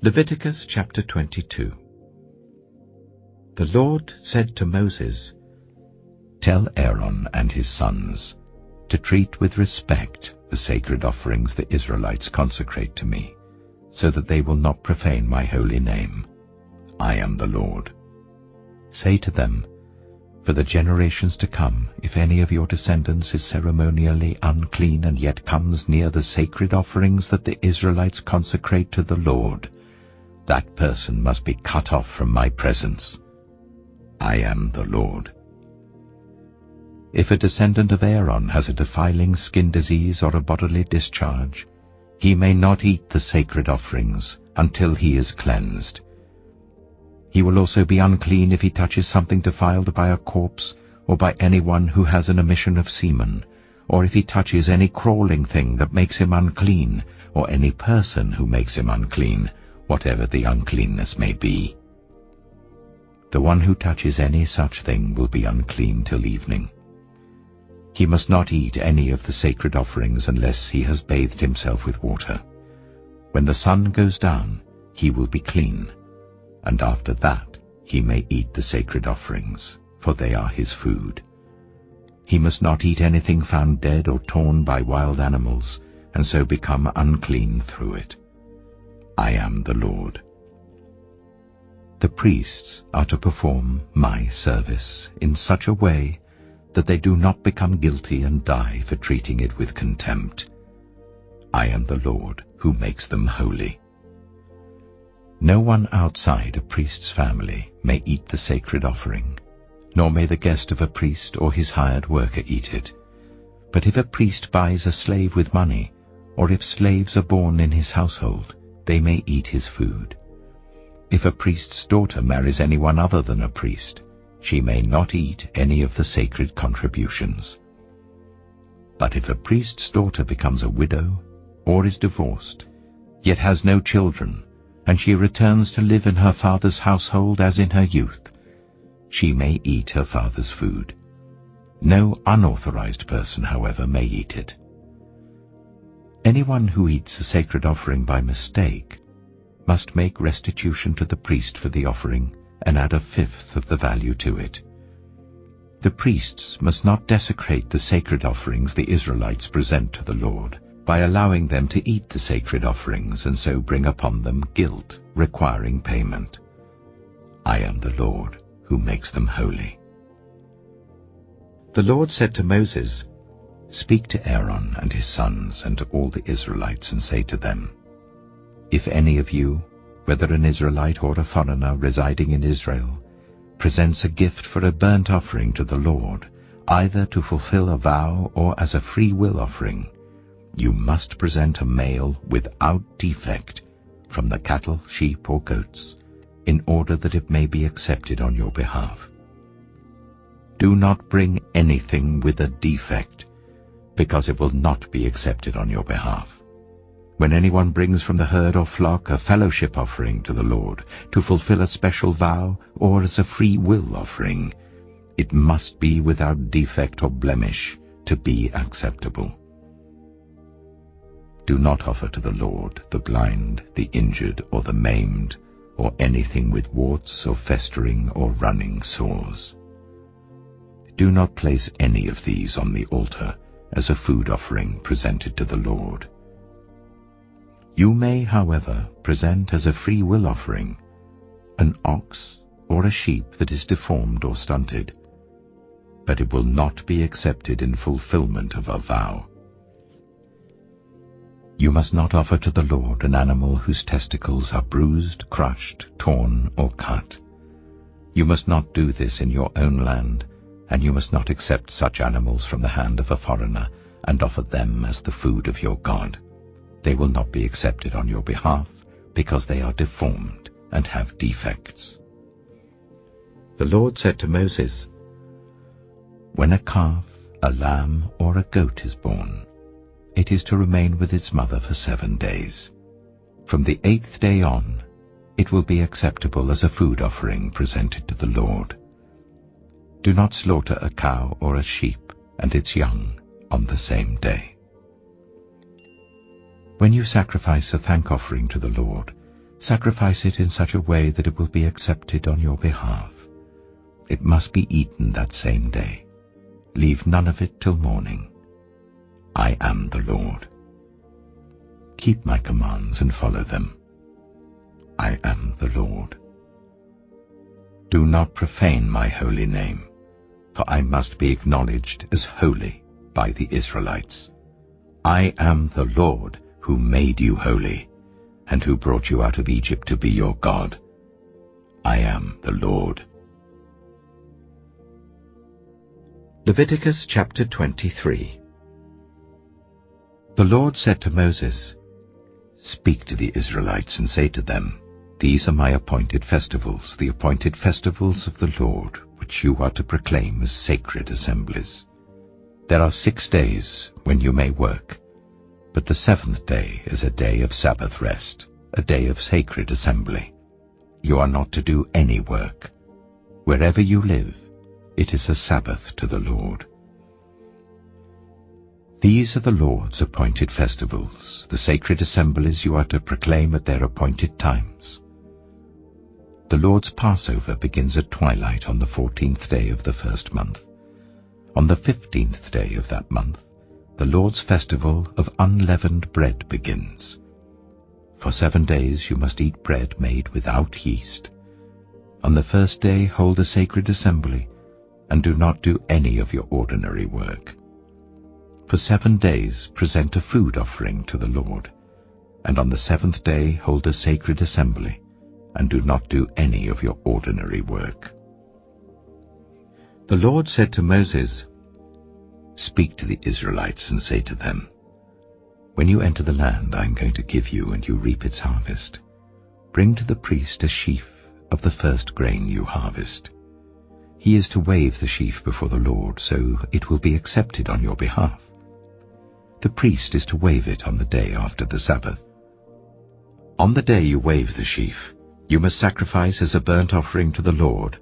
Leviticus chapter 22. The Lord said to Moses, "Tell Aaron and his sons to treat with respect the sacred offerings the Israelites consecrate to me, so that they will not profane my holy name. I am the Lord. Say to them, for the generations to come, if any of your descendants is ceremonially unclean and yet comes near the sacred offerings that the Israelites consecrate to the Lord, that person must be cut off from my presence. I am the Lord. If a descendant of Aaron has a defiling skin disease or a bodily discharge, he may not eat the sacred offerings until he is cleansed. He will also be unclean if he touches something defiled by a corpse or by anyone who has an emission of semen, or if he touches any crawling thing that makes him unclean, or any person who makes him unclean, whatever the uncleanness may be. The one who touches any such thing will be unclean till evening. He must not eat any of the sacred offerings unless he has bathed himself with water. When the sun goes down, he will be clean, and after that he may eat the sacred offerings, for they are his food. He must not eat anything found dead or torn by wild animals, and so become unclean through it. I am the Lord. The priests are to perform my service in such a way that they do not become guilty and die for treating it with contempt. I am the Lord who makes them holy. No one outside a priest's family may eat the sacred offering, nor may the guest of a priest or his hired worker eat it. But if a priest buys a slave with money, or if slaves are born in his household, they may eat his food. If a priest's daughter marries anyone other than a priest, she may not eat any of the sacred contributions. But if a priest's daughter becomes a widow, or is divorced, yet has no children, and she returns to live in her father's household as in her youth, she may eat her father's food. No unauthorized person, however, may eat it. Anyone who eats a sacred offering by mistake must make restitution to the priest for the offering and add a fifth of the value to it. The priests must not desecrate the sacred offerings the Israelites present to the Lord by allowing them to eat the sacred offerings and so bring upon them guilt requiring payment. I am the Lord who makes them holy. The Lord said to Moses, "Speak to Aaron and his sons and to all the Israelites and say to them, if any of you, whether an Israelite or a foreigner residing in Israel, presents a gift for a burnt offering to the Lord, either to fulfill a vow or as a free will offering, you must present a male without defect from the cattle, sheep, or goats, in order that it may be accepted on your behalf. Do not bring anything with a defect, because it will not be accepted on your behalf. When anyone brings from the herd or flock a fellowship offering to the Lord, to fulfill a special vow or as a free will offering, it must be without defect or blemish to be acceptable. Do not offer to the Lord the blind, the injured, or the maimed, or anything with warts or festering or running sores. Do not place any of these on the altar as a food offering presented to the Lord. You may, however, present as a free will offering an ox or a sheep that is deformed or stunted, but it will not be accepted in fulfillment of a vow. You must not offer to the Lord an animal whose testicles are bruised, crushed, torn, or cut. You must not do this in your own land, and you must not accept such animals from the hand of a foreigner and offer them as the food of your God. They will not be accepted on your behalf, because they are deformed and have defects. The Lord said to Moses, when a calf, a lamb, or a goat is born, it is to remain with its mother for 7 days. From the 8th day on, it will be acceptable as a food offering presented to the Lord. Do not slaughter a cow or a sheep and its young on the same day. When you sacrifice a thank offering to the Lord, Sacrifice it in such a way that it will be accepted on your behalf. It must be eaten that same day. Leave none of it till morning. I am the Lord. Keep my commands and follow them. I am the Lord. Do not profane my holy name, for I must be acknowledged as holy by the Israelites. I am the Lord who made you holy, and who brought you out of Egypt to be your God. I am the Lord. Leviticus chapter 23. The Lord said to Moses, "Speak to the Israelites and say to them, These are my appointed festivals, the appointed festivals of the Lord, which you are to proclaim as sacred assemblies. There are 6 days when you may work, but the 7th day is a day of Sabbath rest, a day of sacred assembly. You are not to do any work. Wherever you live, it is a Sabbath to the Lord. These are the Lord's appointed festivals, the sacred assemblies you are to proclaim at their appointed times. The Lord's Passover begins at twilight on the 14th day of the first month. On the 15th day of that month, the Lord's festival of unleavened bread begins. For 7 days you must eat bread made without yeast. On the first day hold a sacred assembly, and do not do any of your ordinary work. For 7 days present a food offering to the Lord, and on the 7th day hold a sacred assembly, and do not do any of your ordinary work." The Lord said to Moses, "Speak to the Israelites and say to them, When you enter the land I am going to give you and you reap its harvest, bring to the priest a sheaf of the first grain you harvest. He is to wave the sheaf before the Lord, so it will be accepted on your behalf. The priest is to wave it on the day after the Sabbath. On the day you wave the sheaf, you must sacrifice as a burnt offering to the Lord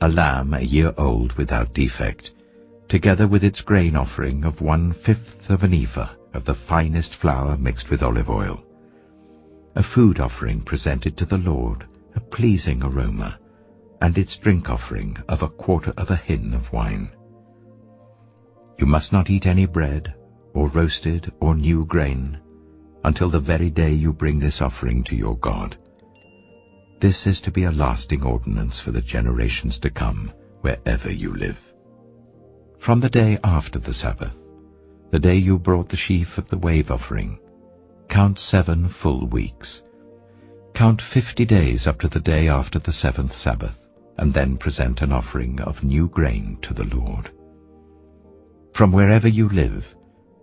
a lamb a year old without defect, together with its grain offering of 1/5 of an ephah of the finest flour mixed with olive oil, a food offering presented to the Lord, a pleasing aroma, and its drink offering of 1/4 of a hin of wine. You must not eat any bread, or roasted or new grain, until the very day you bring this offering to your God. This is to be a lasting ordinance for the generations to come, wherever you live. From the day after the Sabbath, the day you brought the sheaf of the wave offering, count 7 full weeks. Count 50 days up to the day after the 7th Sabbath, and then present an offering of new grain to the Lord. From wherever you live,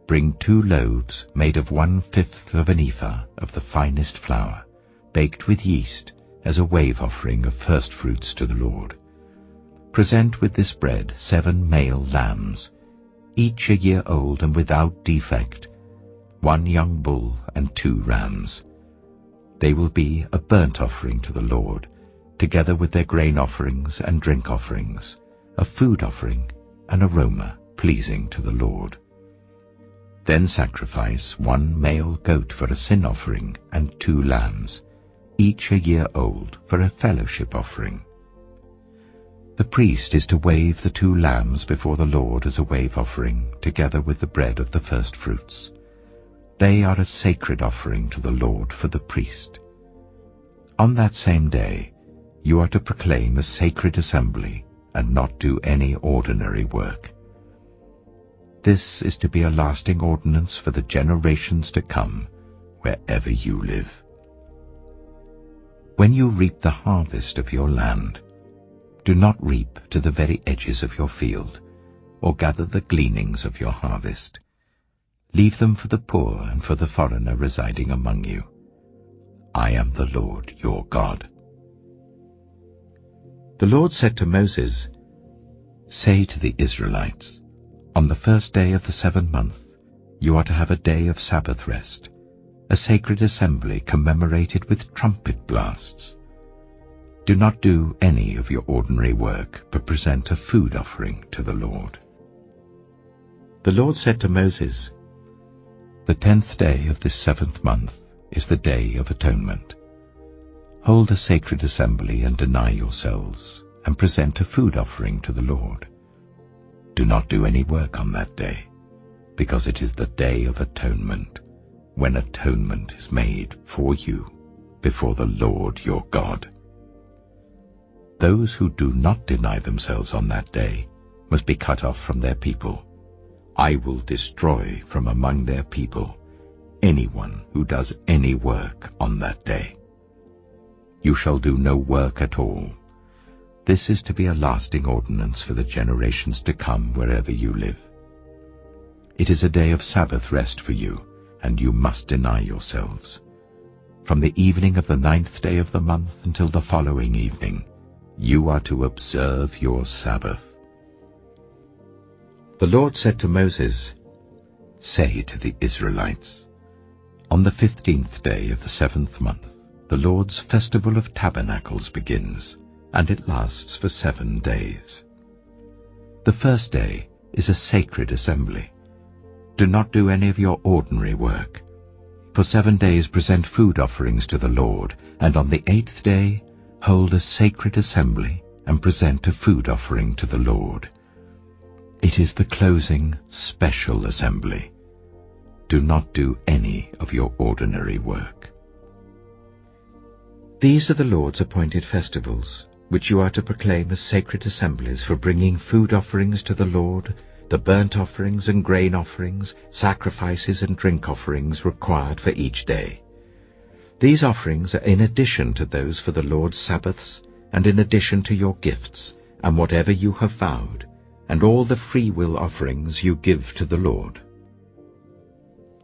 bring 2 loaves made of 1/5 of an ephah of the finest flour, baked with yeast, as a wave offering of firstfruits to the Lord. Present with this bread 7 male lambs, each a year old and without defect, 1 young bull and 2 rams. They will be a burnt offering to the Lord, together with their grain offerings and drink offerings, a food offering, an aroma pleasing to the Lord. Then sacrifice 1 male goat for a sin offering and 2 lambs, each a year old, for a fellowship offering. The priest is to wave the 2 lambs before the Lord as a wave offering, together with the bread of the firstfruits. They are a sacred offering to the Lord for the priest. On that same day, you are to proclaim a sacred assembly and not do any ordinary work. This is to be a lasting ordinance for the generations to come, wherever you live. When you reap the harvest of your land, do not reap to the very edges of your field, or gather the gleanings of your harvest. Leave them for the poor and for the foreigner residing among you. I am the Lord your God. The Lord said to Moses, "Say to the Israelites, on the first day of the 7th month, you are to have a day of Sabbath rest, a sacred assembly commemorated with trumpet blasts. Do not do any of your ordinary work, but present a food offering to the Lord." The Lord said to Moses, "The 10th day of this 7th month is the Day of Atonement. Hold a sacred assembly and deny yourselves, and present a food offering to the Lord. Do not do any work on that day, because it is the Day of Atonement, when atonement is made for you before the Lord your God. Those who do not deny themselves on that day must be cut off from their people. I will destroy from among their people anyone who does any work on that day. You shall do no work at all. This is to be a lasting ordinance for the generations to come wherever you live. It is a day of Sabbath rest for you, and you must deny yourselves. From the evening of the 9th day of the month until the following evening, you are to observe your Sabbath. The Lord said to Moses, "Say to the Israelites, on the 15th day of the 7th month, the Lord's festival of tabernacles begins, and it lasts for 7 days. The first day is a sacred assembly. Do not do any of your ordinary work. For 7 days present food offerings to the Lord, and on the 8th day hold a sacred assembly and present a food offering to the Lord. It is the closing special assembly. Do not do any of your ordinary work." These are the Lord's appointed festivals, which you are to proclaim as sacred assemblies for bringing food offerings to the Lord, the burnt offerings and grain offerings, sacrifices and drink offerings required for each day. These offerings are in addition to those for the Lord's Sabbaths, and in addition to your gifts, and whatever you have vowed, and all the free will offerings you give to the Lord.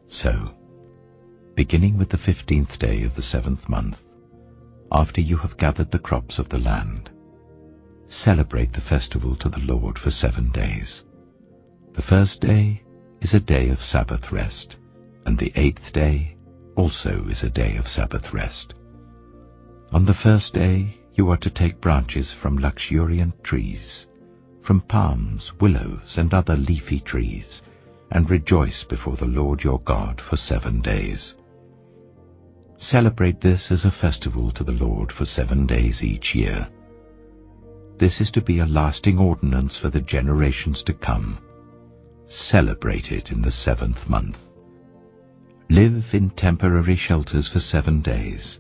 So, beginning with the 15th day of the 7th month, after you have gathered the crops of the land, celebrate the festival to the Lord for 7 days. The first day is a day of Sabbath rest, and the 8th day also is a day of Sabbath rest. On the first day you are to take branches from luxuriant trees, from palms, willows, and other leafy trees, and rejoice before the Lord your God for 7 days. Celebrate this as a festival to the Lord for 7 days each year. This is to be a lasting ordinance for the generations to come. Celebrate it in the 7th month. Live in temporary shelters for 7 days.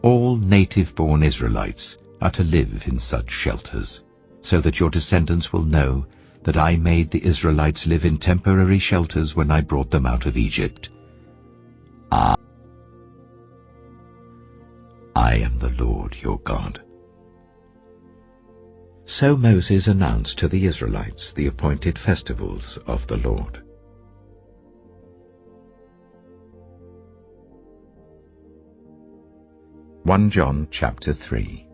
All native-born Israelites are to live in such shelters, so that your descendants will know that I made the Israelites live in temporary shelters when I brought them out of Egypt. I am the Lord your God. So Moses announced to the Israelites the appointed festivals of the Lord. John chapter 3.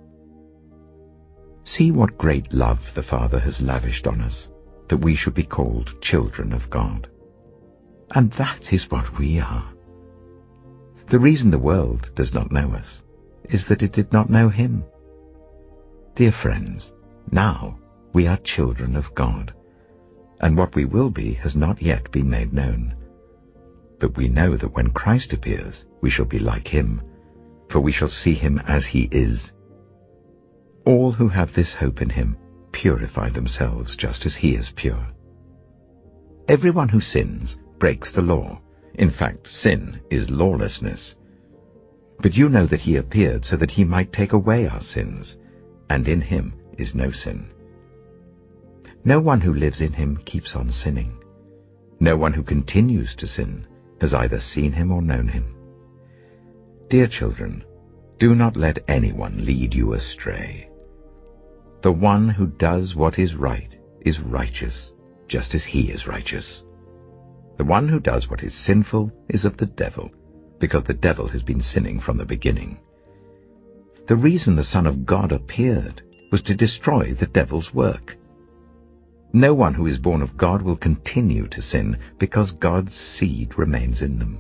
See what great love the Father has lavished on us, that we should be called children of God. And that is what we are. The reason the world does not know us is that it did not know him. Dear friends, now we are children of God, and what we will be has not yet been made known. But we know that when Christ appears, we shall be like him, for we shall see him as he is. All who have this hope in him purify themselves just as he is pure. Everyone who sins breaks the law. In fact, sin is lawlessness. But you know that he appeared so that he might take away our sins, and in him is no sin. No one who lives in him keeps on sinning. No one who continues to sin has either seen him or known him. Dear children, do not let anyone lead you astray. The one who does what is right is righteous, just as he is righteous. The one who does what is sinful is of the devil, because the devil has been sinning from the beginning. The reason the Son of God appeared was to destroy the devil's work. No one who is born of God will continue to sin, because God's seed remains in them.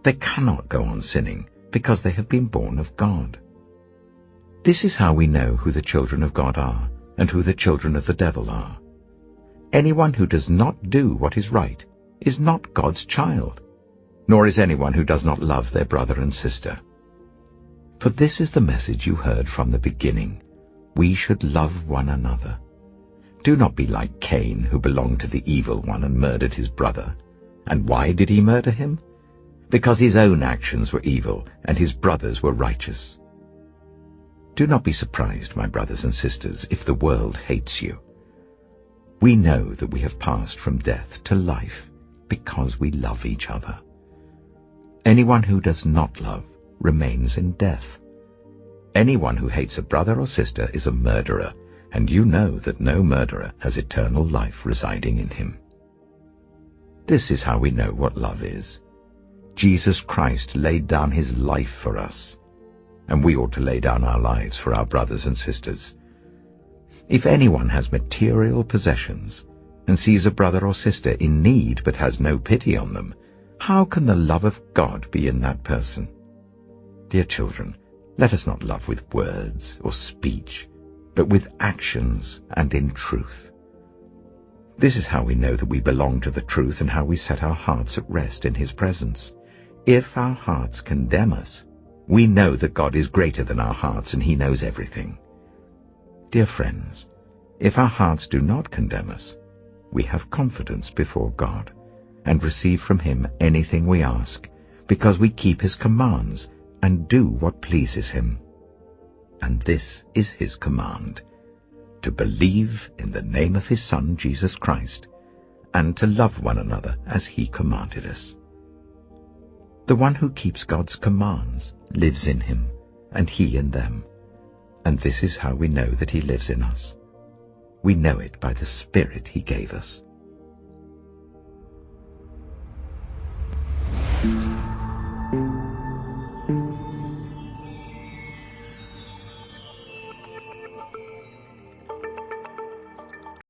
They cannot go on sinning, because they have been born of God. This is how we know who the children of God are, and who the children of the devil are. Anyone who does not do what is right is not God's child, nor is anyone who does not love their brother and sister. For this is the message you heard from the beginning. We should love one another. Do not be like Cain, who belonged to the evil one and murdered his brother. And why did he murder him? Because his own actions were evil and his brothers were righteous. Do not be surprised, my brothers and sisters, if the world hates you. We know that we have passed from death to life because we love each other. Anyone who does not love remains in death. Anyone who hates a brother or sister is a murderer, and you know that no murderer has eternal life residing in him. This is how we know what love is. Jesus Christ laid down his life for us, and we ought to lay down our lives for our brothers and sisters. If anyone has material possessions and sees a brother or sister in need but has no pity on them, how can the love of God be in that person? Dear children, let us not love with words or speech, but with actions and in truth. This is how we know that we belong to the truth and how we set our hearts at rest in his presence. If our hearts condemn us, we know that God is greater than our hearts and he knows everything. Dear friends, if our hearts do not condemn us, we have confidence before God and receive from him anything we ask, because we keep his commands and do what pleases him. And this is his command, to believe in the name of his Son, Jesus Christ, and to love one another as he commanded us. The one who keeps God's commands lives in him, and he in them. And this is how we know that he lives in us. We know it by the Spirit he gave us.